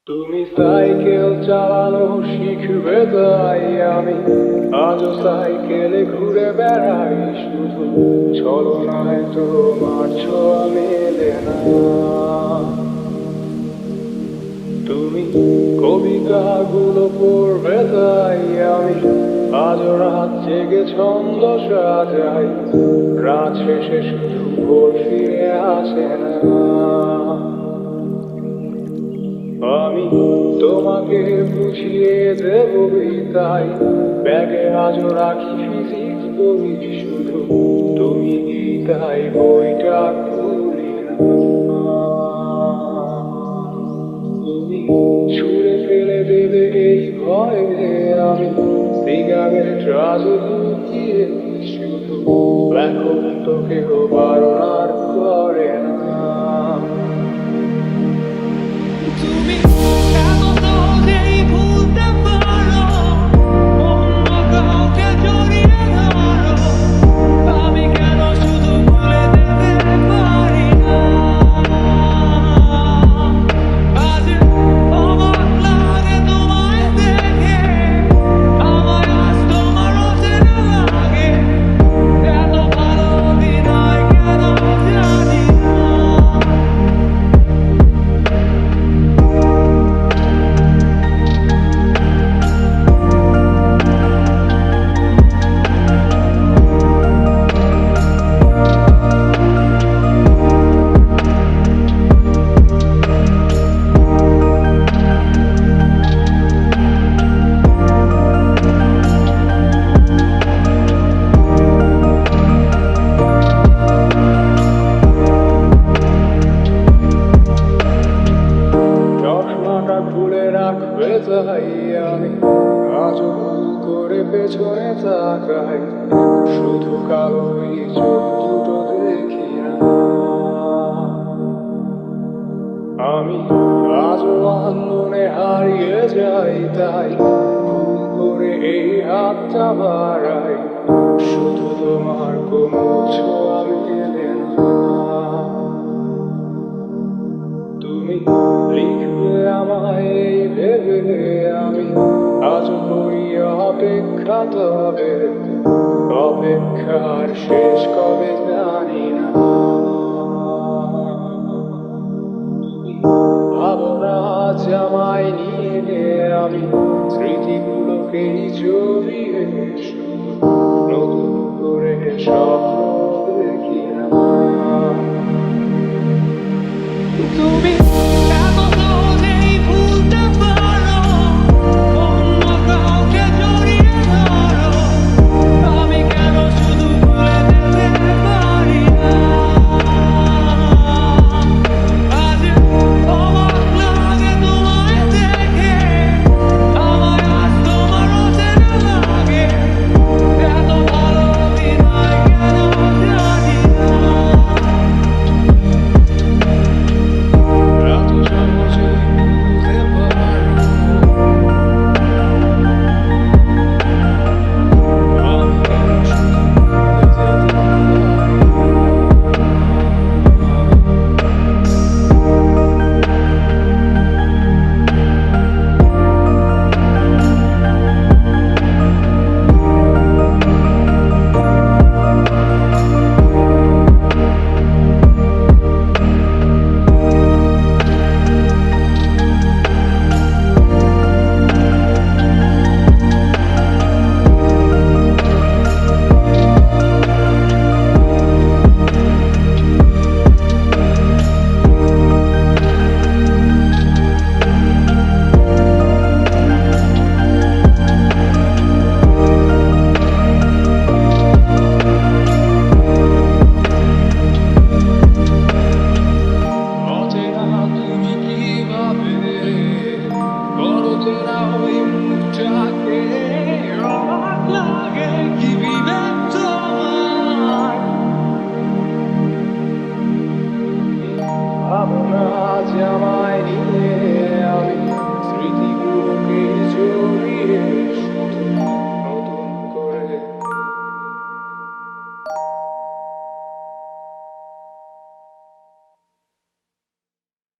তুমি সাইকেল চালানো শিখবে তাই আমি আজও সাইকেলে ঘুরে বেড়াই, শুধু ছলনায় তোমার ছোঁয়া মেলে না। তুমি কবিতাগুলো পড়বে তাই আমি আজও রাত জেগে ছন্দ সাজাই, রাত শেষে শুধু ভোর ফিরে আসে না। আমি তোমাকে বুঝিয়ে দেব তাই ব্যাগে আজও রাখি ফিজিক্স বই, শুধু তুমি তাই বইটা খুলি না। তুমি ছুঁড়ে ফেলে দেবে এই ভয়ে আমি সিগারেট রাজু লুকিয়ে, শুধু লেখক তো কেউ বারণ আর করে না। তুমি এত সহজেই ভুলতে পারো, অন্য কাউকে জড়িয়ে ধরো, আমি কেন শুধু ভুলে যেতে পারি না? আজ অবাক লাগে তোমায় দেখে, আমায় আজ তোমার অচেনা লাগে, এত ভালো অভিনয় কেন জানি না। চশমাটা খুলে রাখবে তাই আমি আজও ভুল করে পেছনে তাকাই, শুধু কালোই চোখ দুটো দেখি না। আমি আজও আন্দোলনে হারিয়ে যাই তাই ভুল করে এই হাতটা বাড়াই, শুধু তোমার কোমল ছোঁয়া মেলে না। তুমি লিখবে আমায় এই ভেবে আমি আজ করি অপেক্ষা, তবে অপেক্ষার শেষ কবে জানি না। তুমি ভাবো না আজ আমায় নিয়ে আমি স্মৃতিগুলোকেই জড়িয়ে, শুধু নতুন করে স্বপ্ন দেখি না। তুমি